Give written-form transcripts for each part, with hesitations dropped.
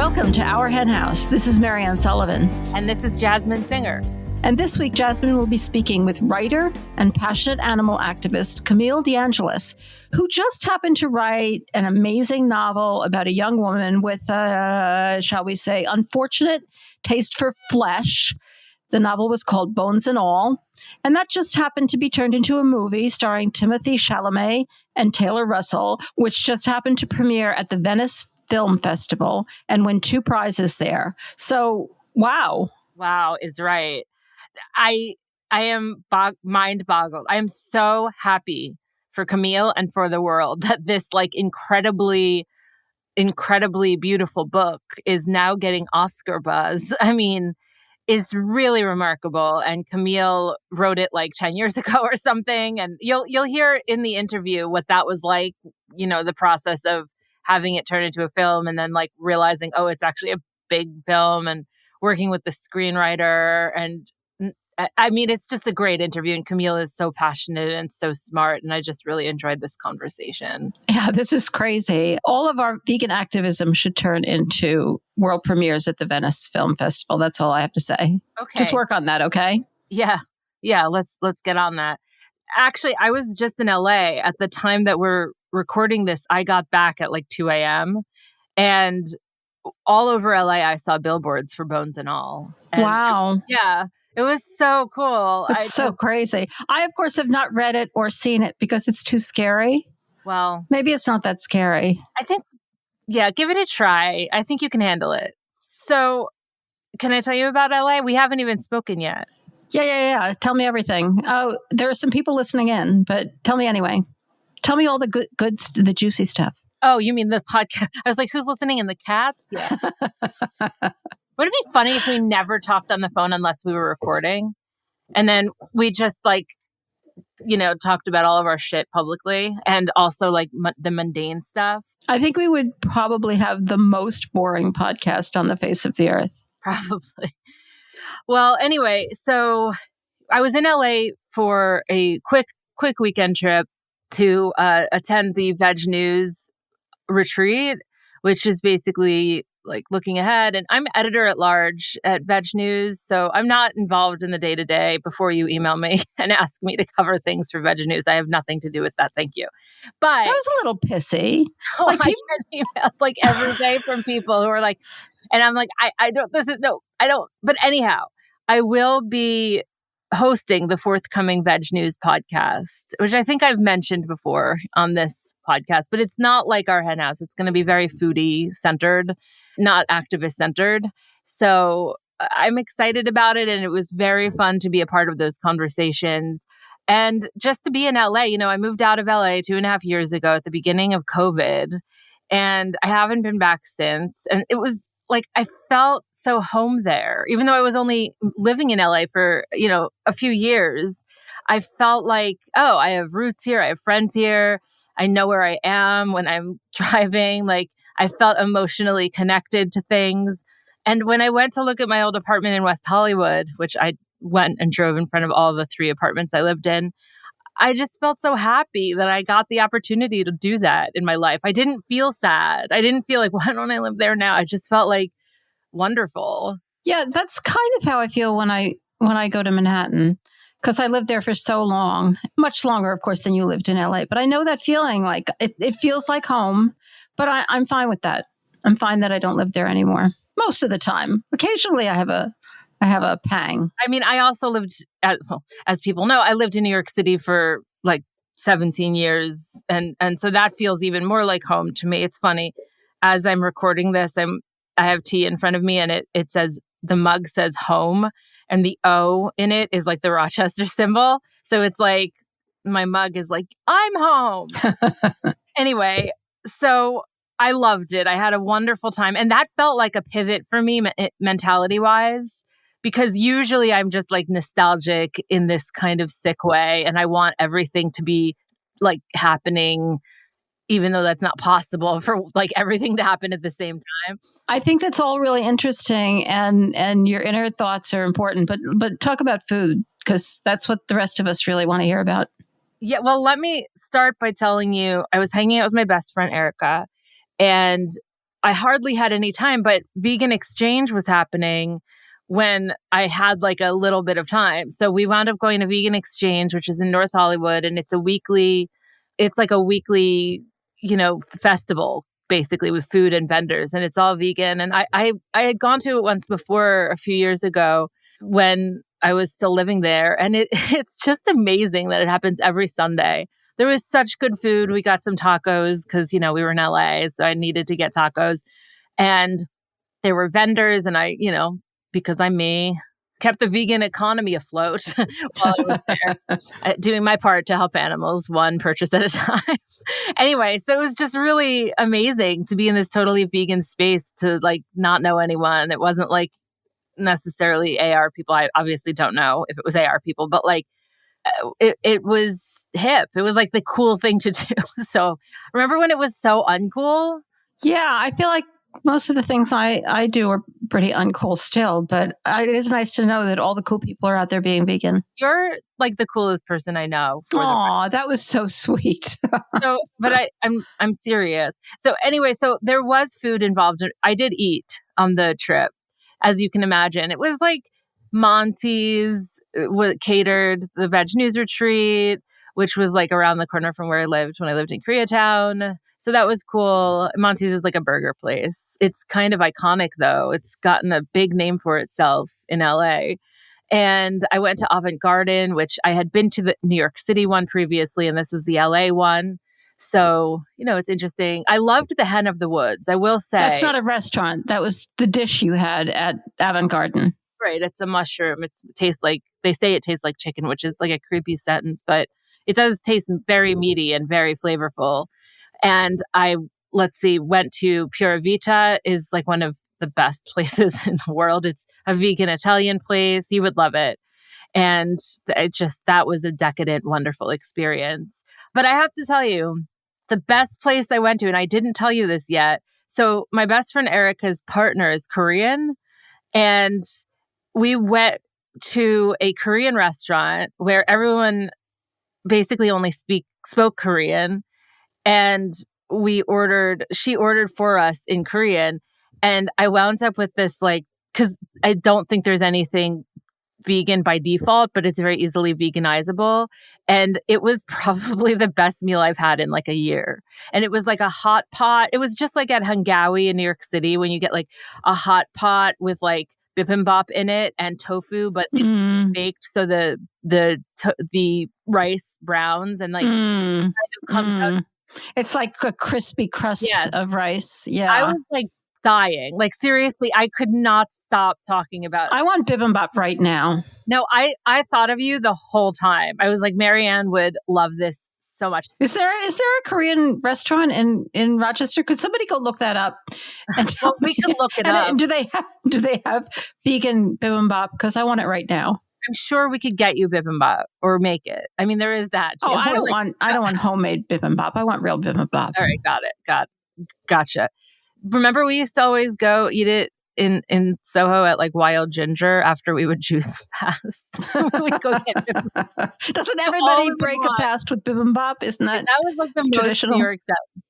Welcome to Our Hen House. This is Marianne Sullivan. And this is Jasmine Singer. And this week, Jasmine will be speaking with writer and passionate animal activist Camille DeAngelis, who just happened to write an amazing novel about a young woman with a, shall we say, unfortunate taste for flesh. The novel was called Bones and All, and that just happened to be turned into a movie starring Timothée Chalamet and Taylor Russell, which just happened to premiere at the Venice Film Festival and win 2 prizes there. So, wow. Wow is right. I am mind boggled. I am so happy for Camille and for the world that this incredibly beautiful book is now getting Oscar buzz. I mean, it's really remarkable. And Camille wrote it 10 years ago or something. And you'll hear in the interview what that was like, the process of having it turn into a film and then realizing, oh, it's actually a big film, and working with the screenwriter. And I mean, it's just a great interview. And Camille is so passionate and so smart. And I just really enjoyed this conversation. Yeah, this is crazy. All of our vegan activism should turn into world premieres at the Venice Film Festival. That's all I have to say. Okay. Just work on that, okay? Yeah. Let's get on that. Actually, I was just in LA at the time that we're recording this. I got back at 2 a.m. and all over LA, I saw billboards for Bones and All. And wow. It was so cool. It's so crazy. I, of course, have not read it or seen it because it's too scary. Well, maybe it's not that scary. I think, give it a try. I think you can handle it. So can I tell you about LA? We haven't even spoken yet. Yeah. Tell me everything. Oh, there are some people listening in, but tell me anyway. Tell me all the good, the juicy stuff. Oh, you mean the podcast? I was like, who's listening? And the cats? Yeah. Would it be funny if we never talked on the phone unless we were recording? And then we just talked about all of our shit publicly, and also the mundane stuff? I think we would probably have the most boring podcast on the face of the earth. Probably. Well, anyway, so I was in LA for a quick weekend trip to attend the Veg News retreat, which is basically looking ahead. And I'm editor at large at Veg News, so I'm not involved in the day-to-day before you email me and ask me to cover things for Veg News. I have nothing to do with that. Thank you. But that was a little pissy. I get emails every day from people who are and I'm I don't. But anyhow, I will be hosting the forthcoming Veg News podcast, which I think I've mentioned before on this podcast, but it's not like our hen house. It's going to be very foodie centered, not activist centered. So I'm excited about it. And it was very fun to be a part of those conversations. And just to be in LA, I moved out of LA 2.5 years ago at the beginning of COVID, and I haven't been back since. And it was I felt so home there, even though I was only living in LA for, a few years. I felt I have roots here. I have friends here. I know where I am when I'm driving. I felt emotionally connected to things. And when I went to look at my old apartment in West Hollywood, which I went and drove in front of all the 3 apartments I lived in, I just felt so happy that I got the opportunity to do that in my life. I didn't feel sad. I didn't feel why don't I live there now? I just felt wonderful. Yeah, that's kind of how I feel when I go to Manhattan, because I lived there for so long, much longer, of course, than you lived in LA. But I know that feeling, it feels like home, but I'm fine with that. I'm fine that I don't live there anymore. Most of the time. Occasionally I have a pang. I mean, I also lived, as people know, I lived in New York City for 17 years. And so that feels even more like home to me. It's funny. As I'm recording this, I have tea in front of me, and it says, the mug says home, and the O in it is the Rochester symbol. So it's my mug is I'm home. Anyway, so I loved it. I had a wonderful time. And that felt like a pivot for me mentality wise, because usually I'm just nostalgic in this kind of sick way. And I want everything to be happening, even though that's not possible for everything to happen at the same time. I think that's all really interesting, and your inner thoughts are important, but talk about food, because that's what the rest of us really want to hear about. Yeah, well, let me start by telling you, I was hanging out with my best friend, Erica, and I hardly had any time, but vegan exchange was happening when I had like a little bit of time. So we wound up going to vegan exchange, which is in North Hollywood. And it's like a weekly, festival basically with food and vendors, and it's all vegan. And I had gone to it once before a few years ago when I was still living there. And it's just amazing that it happens every Sunday. There was such good food. We got some tacos because, we were in LA, so I needed to get tacos. And there were vendors, and I, because I'm me, kept the vegan economy afloat while I was there, doing my part to help animals, one purchase at a time. Anyway, so it was just really amazing to be in this totally vegan space, to like not know anyone. It wasn't like necessarily AR people. I obviously don't know if it was AR people, but like it was hip. It was like the cool thing to do. So remember when it was so uncool? Yeah, I feel like most of the things I do are pretty uncool still, but it is nice to know that all the cool people are out there being vegan. You're like the coolest person I know. Aw, that was so sweet. But I'm serious. So anyway, so there was food involved. I did eat on the trip, as you can imagine. It was like Monty's catered the Veg News Retreat, which was like around the corner from where I lived when I lived in Koreatown. So that was cool. Monty's is like a burger place. It's kind of iconic though. It's gotten a big name for itself in LA. And I went to Avant Garden, which I had been to the New York City one previously, and this was the LA one. So, it's interesting. I loved the Hen of the Woods, I will say. That's not a restaurant. That was the dish you had at Avant Garden. Right. It's a mushroom. They say it tastes like chicken, which is like a creepy sentence, but it does taste very meaty and very flavorful. And I, went to Pura Vita, is like one of the best places in the world. It's a vegan Italian place. You would love it. And that was a decadent, wonderful experience. But I have to tell you, the best place I went to, and I didn't tell you this yet. So my best friend Erica's partner is Korean. And we went to a Korean restaurant where everyone basically only spoke Korean. And she ordered for us in Korean. And I wound up with this, because I don't think there's anything vegan by default, but it's very easily veganizable. And it was probably the best meal I've had in like a year. And it was like a hot pot. It was just like at Hangawi in New York City when you get like a hot pot with like bibimbap in it and tofu, but it's baked so the rice browns and like kind of comes out. It's like a crispy crust of rice. Yeah. I was like dying. Like seriously, I could not stop talking about it. I want bibimbap right now. No, I thought of you the whole time. I was like, Marianne would love this so much. Is there a Korean restaurant in Rochester? Could somebody go look that up? And well, we can look it up. And do they have vegan bibimbap? Because I want it right now. I'm sure we could get you bibimbap or make it. I mean, there is that too. Oh, I don't want homemade bibimbap. I want real bibimbap. All right, gotcha. Remember, we used to always go eat it in Soho at like Wild Ginger after we would juice fast. We'd go get bibimbap. Doesn't everybody break a fast with bibimbap? Isn't that? And that was like the traditional most New York set.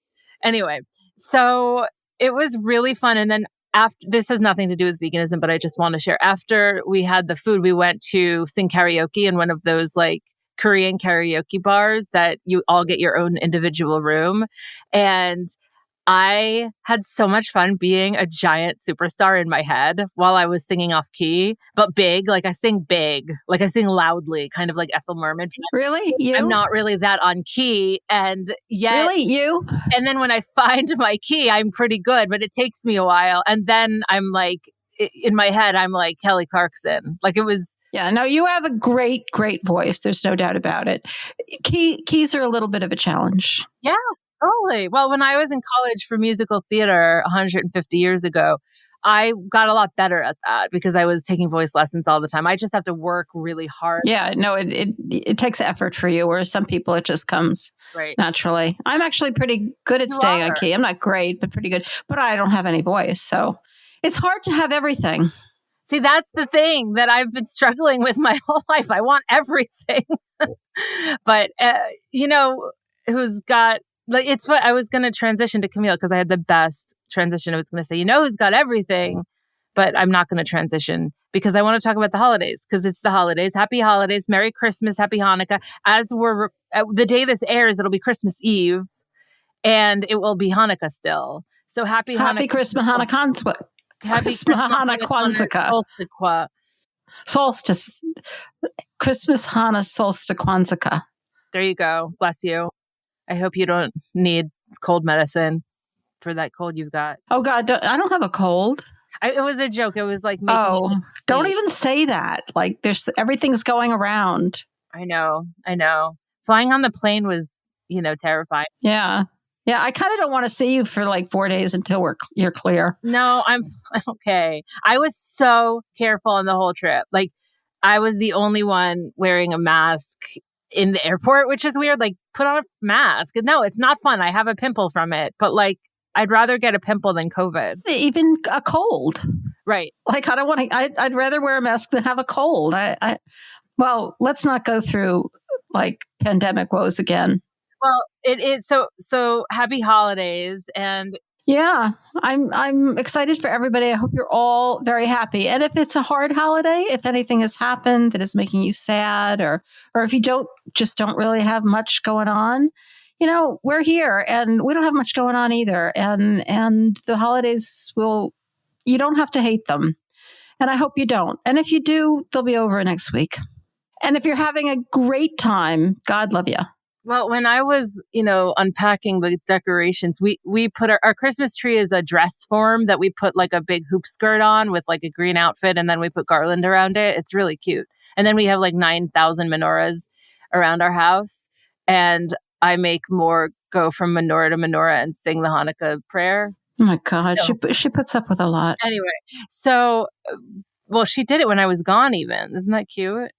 Anyway, so it was really fun. And then this has nothing to do with veganism, but I just want to share. After we had the food, we went to sing karaoke in one of those like Korean karaoke bars that you all get your own individual room. And I had so much fun being a giant superstar in my head while I was singing off key, but big. Like I sing big, like I sing loudly, kind of like Ethel Merman. Really? You? I'm not really that on key. And yet, really? You? And then when I find my key, I'm pretty good, but it takes me a while. And then I'm like, in my head, I'm like Kelly Clarkson. Like it was. Yeah, no, you have a great, great voice. There's no doubt about it. Keys are a little bit of a challenge. Yeah. Totally. Well, when I was in college for musical theater 150 years ago, I got a lot better at that because I was taking voice lessons all the time. I just have to work really hard. Yeah, no, it takes effort for you, whereas some people it just comes naturally. I'm actually pretty good at staying on key. I'm not great, but pretty good. But I don't have any voice, so it's hard to have everything. See, that's the thing that I've been struggling with my whole life. I want everything. But, who's got Like, it's fun. I was going to transition to Camille because I had the best transition. I was going to say, you know who's got everything, but I'm not going to transition because I want to talk about the holidays because it's the holidays. Happy holidays. Merry Christmas. Happy Hanukkah. As we're, the day this airs, it'll be Christmas Eve and it will be Hanukkah still. So happy Hanukkah. Christmas, Hanukkah. Happy Christmas, Hanukkah. Solstice. Christmas, Hanukkah, Solstice, Kwanzaa. There you go. Bless you. I hope you don't need cold medicine for that cold you've got. Oh, God, I don't have a cold. It was a joke. It was like don't even say that. Like everything's going around. I know. Flying on the plane was, terrifying. Yeah. Yeah, I kind of don't want to see you for like 4 days until you're clear. No, I'm okay. I was so careful on the whole trip. Like, I was the only one wearing a mask in the airport, which is weird. Like, put on a mask. No, it's not fun. I have a pimple from it, but like, I'd rather get a pimple than COVID. Even a cold. Right. Like, I don't want to, I'd rather wear a mask than have a cold. Well, let's not go through like pandemic woes again. Well, it is so happy holidays. And yeah, I'm excited for everybody. I hope you're all very happy. And if it's a hard holiday, if anything has happened that is making you sad, or if you don't really have much going on, we're here and we don't have much going on either. And the holidays you don't have to hate them. And I hope you don't. And if you do, they'll be over next week. And if you're having a great time, God love you. Well, when I was, unpacking the decorations, we put our Christmas tree is a dress form that we put like a big hoop skirt on with like a green outfit. And then we put garland around it. It's really cute. And then we have like 9,000 menorahs around our house. And I make more go from menorah to menorah and sing the Hanukkah prayer. Oh my God. So, she puts up with a lot. Anyway, so, well, she did it when I was gone even. Isn't that cute?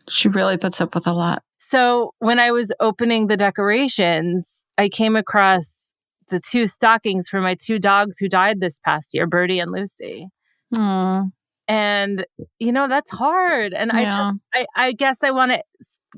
She really puts up with a lot. So when I was opening the decorations, I came across the 2 stockings for my 2 dogs who died this past year, Birdie and Lucy. Aww. And, that's hard. And I guess I want to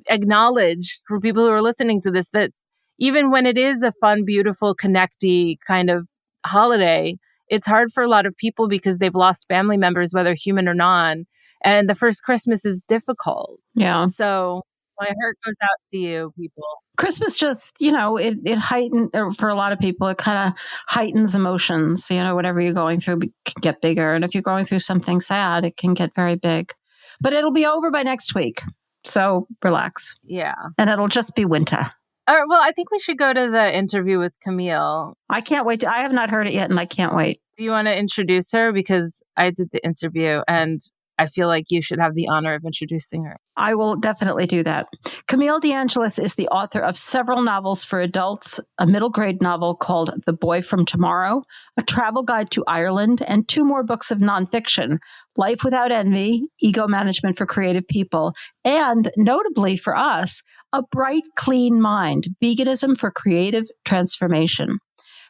acknowledge for people who are listening to this that even when it is a fun, beautiful, connecty kind of holiday, it's hard for a lot of people because they've lost family members, whether human or non. And the first Christmas is difficult. Yeah. So my heart goes out to you, people. Christmas just, it heightened, for a lot of people, it kind of heightens emotions. Whatever you're going through can get bigger. And if you're going through something sad, it can get very big. But it'll be over by next week. So relax. Yeah. And it'll just be winter. All right, well, I think we should go to the interview with Camille. I can't wait. I have not heard it yet, and I can't wait. Do you want to introduce her? Because I did the interview, and I feel like you should have the honor of introducing her. I will definitely do that. Camille DeAngelis is the author of several novels for adults, a middle grade novel called The Boy from Tomorrow, a travel guide to Ireland, and 2 more books of nonfiction, Life Without Envy, Ego Management for Creative People, and notably for us, A Bright, Clean Mind, Veganism for Creative Transformation.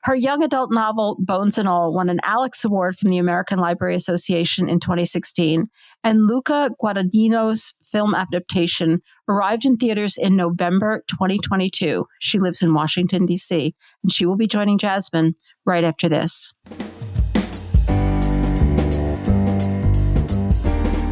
Her young adult novel, Bones and All, won an Alex Award from the American Library Association in 2016, and Luca Guadagnino's film adaptation arrived in theaters in November 2022. She lives in Washington, D.C., and she will be joining Jasmine right after this.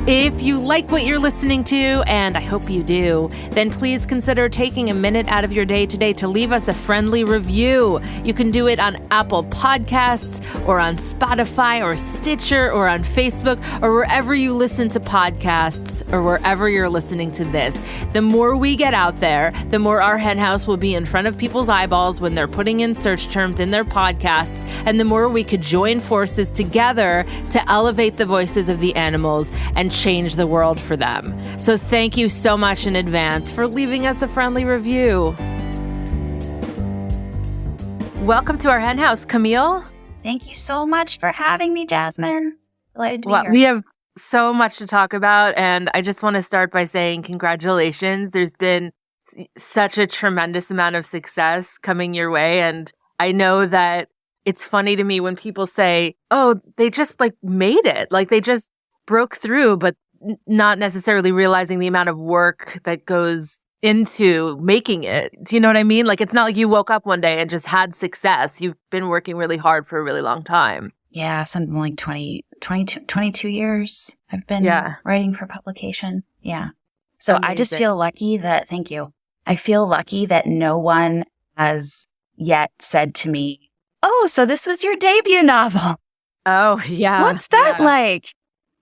If you like what you're listening to, and I hope you do, then please consider taking a minute out of your day today to leave us a friendly review. You can do it on Apple Podcasts or on Spotify or Stitcher or on Facebook or wherever you listen to podcasts or wherever you're listening to this. The more we get out there, the more our henhouse will be in front of people's eyeballs when they're putting in search terms in their podcasts, and the more we could join forces together to elevate the voices of the animals and change the world for them. So thank you so much in advance for leaving us a friendly review. Welcome to our henhouse, Camille. Thank you so much for having me, Jasmine. Delighted to be here. We have so much to talk about, and I just want to start by saying congratulations. There's been such a tremendous amount of success coming your way, and I know that it's funny to me when people say, oh, they just like made it, like they just broke through, but not necessarily realizing the amount of work that goes into making it. Do you know what I mean? Like, it's not like you woke up one day and just had success. You've been working really hard for a really long time. Yeah, something like 22 years I've been writing for publication. Yeah. So Amazing. I just feel lucky that, thank you. I feel lucky that no one has yet said to me, oh, so this was your debut novel. Oh, yeah. What's that like?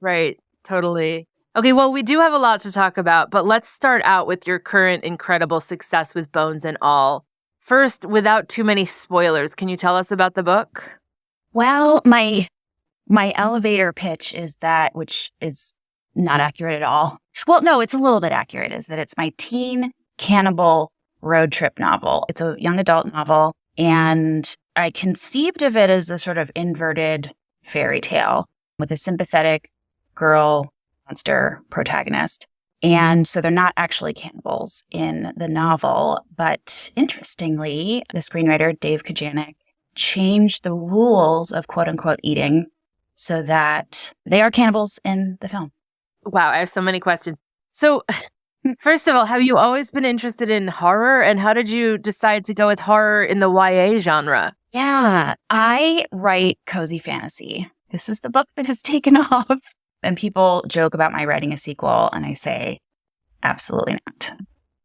Right. Totally. Okay, well, we do have a lot to talk about, but let's start out with your current incredible success with Bones and All. First, without too many spoilers, can you tell us about the book? Well, my elevator pitch is that, which is not accurate at all. Well, no, it's a little bit accurate, is that it's my teen cannibal road trip novel. It's a young adult novel, and I conceived of it as a sort of inverted fairy tale with a sympathetic girl monster protagonist. And so they're not actually cannibals in the novel, but interestingly, the screenwriter, Dave Kajanic, changed the rules of quote unquote eating so that they are cannibals in the film. Wow, I have so many questions. So, first of all, have you always been interested in horror? And how did you decide to go with horror in the YA genre? Yeah, I write cozy fantasy. This is the book that has taken off. And people joke about my writing a sequel, and I say, absolutely not.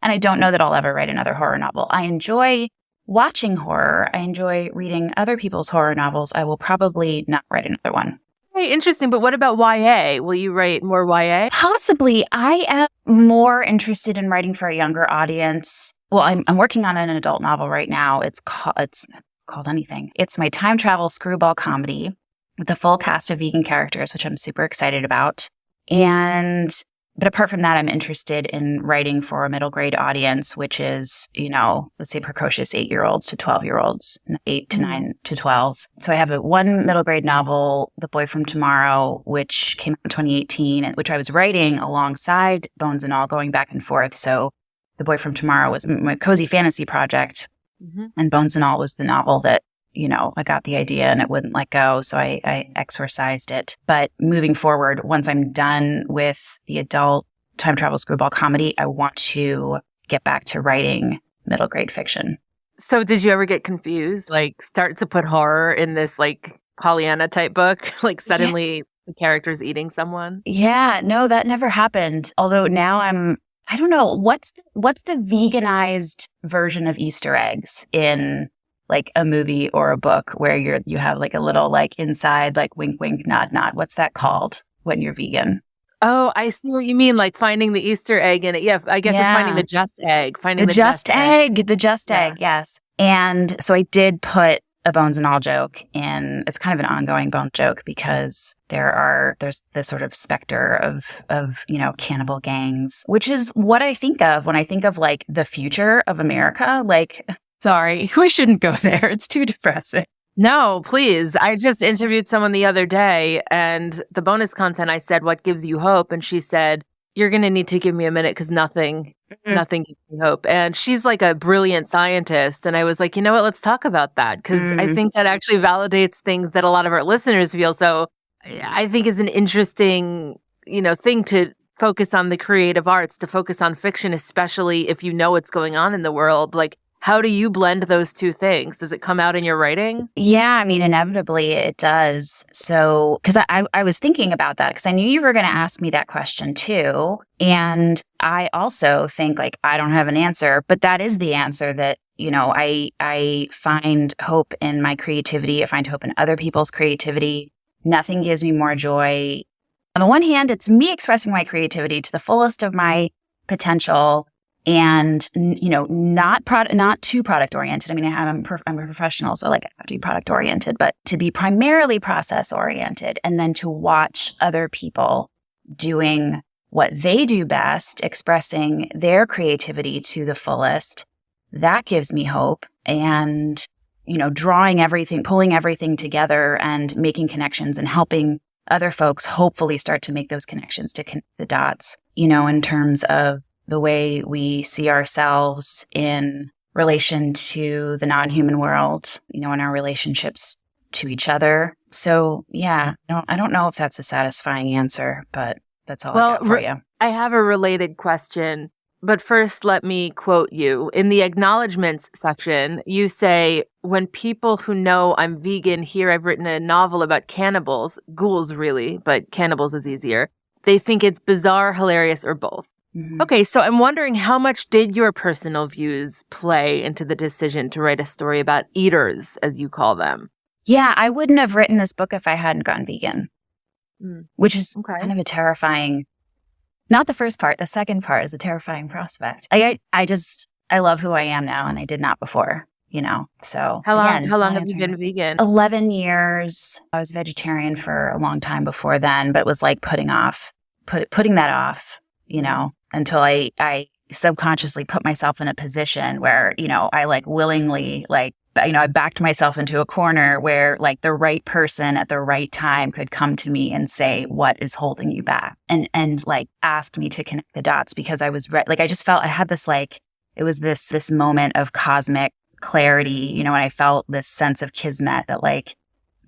And I don't know that I'll ever write another horror novel. I enjoy watching horror. I enjoy reading other people's horror novels. I will probably not write another one. Very interesting. But what about YA? Will you write more YA? Possibly. I am more interested in writing for a younger audience. Well, I'm working on an adult novel right now. It's called anything. It's my time travel screwball comedy with a full cast of vegan characters, which I'm super excited about. But apart from that, I'm interested in writing for a middle grade audience, which is, let's say precocious 8-year-olds to 12-year-olds, 8 to 9 to 12. So I have one middle grade novel, The Boy from Tomorrow, which came out in 2018, which I was writing alongside Bones and All, going back and forth. So The Boy from Tomorrow was my cozy fantasy project, and Bones and All was the novel that, I got the idea and it wouldn't let go. So I exorcised it. But moving forward, once I'm done with the adult time travel screwball comedy, I want to get back to writing middle grade fiction. So did you ever get confused? Like start to put horror in this like Pollyanna type book? Like suddenly the character's eating someone? Yeah, no, that never happened. Although now I don't know, what's the veganized version of Easter eggs in like a movie or a book where you have like a little like inside like wink wink nod nod. What's that called when you're vegan? Oh, I see what you mean. Like finding the Easter egg in it. Yeah, I guess it's finding the just egg. Finding the just egg. The just egg, yes. And so I did put a Bones and All joke in. It's kind of an ongoing Bones joke because there's this sort of specter of cannibal gangs, which is what I think of when I think of like the future of America. Like, sorry, we shouldn't go there. It's too depressing. No, please. I just interviewed someone the other day and the bonus content, I said, what gives you hope? And she said, you're going to need to give me a minute because nothing gives me hope. And she's like a brilliant scientist. And I was like, you know what? Let's talk about that because I think that actually validates things that a lot of our listeners feel. So I think is an interesting, thing to focus on the creative arts, to focus on fiction, especially if you know what's going on in the world. Like, how do you blend those two things? Does it come out in your writing? Yeah, I mean, inevitably it does. So, because I was thinking about that because I knew you were going to ask me that question too. And I also think like, I don't have an answer, but that is the answer that, I find hope in my creativity. I find hope in other people's creativity. Nothing gives me more joy. On the one hand, it's me expressing my creativity to the fullest of my potential. And, not too product oriented. I mean, I'm a professional, so like I have to be product oriented, but to be primarily process oriented and then to watch other people doing what they do best, expressing their creativity to the fullest, that gives me hope. And, drawing everything, pulling everything together and making connections and helping other folks hopefully start to make those connections to connect the dots, in terms of the way we see ourselves in relation to the non-human world, in our relationships to each other. So, yeah, I don't know if that's a satisfying answer, but that's all I got for you. I have a related question. But first, let me quote you. In the acknowledgements section, you say, when people who know I'm vegan hear I've written a novel about cannibals, ghouls really, but cannibals is easier, they think it's bizarre, hilarious, or both. Mhm. Okay, so I'm wondering, how much did your personal views play into the decision to write a story about eaters, as you call them? Yeah, I wouldn't have written this book if I hadn't gone vegan, which is Okay. kind of a terrifying, not the first part, the second part is a terrifying prospect. I love who I am now, and I did not before, so. How long again, have you answering been vegan? 11 years. I was vegetarian for a long time before then, but it was like putting that off, until I subconsciously put myself in a position where, I like willingly, I backed myself into a corner where like the right person at the right time could come to me and say, what is holding you back? And like asked me to connect the dots, because I was I just felt I had this, like, it was this moment of cosmic clarity, and I felt this sense of kismet that, like,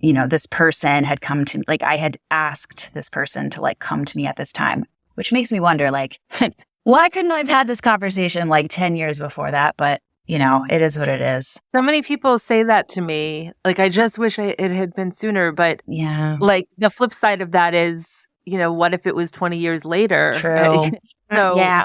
this person had come to me, like I had asked this person to like come to me at this time, which makes me wonder, like, why couldn't I have had this conversation like 10 years before that? But it is what it is. So many people say that to me. Like, I just wish it had been sooner. But Yeah. like the flip side of that is, what if it was 20 years later? True. So Yeah.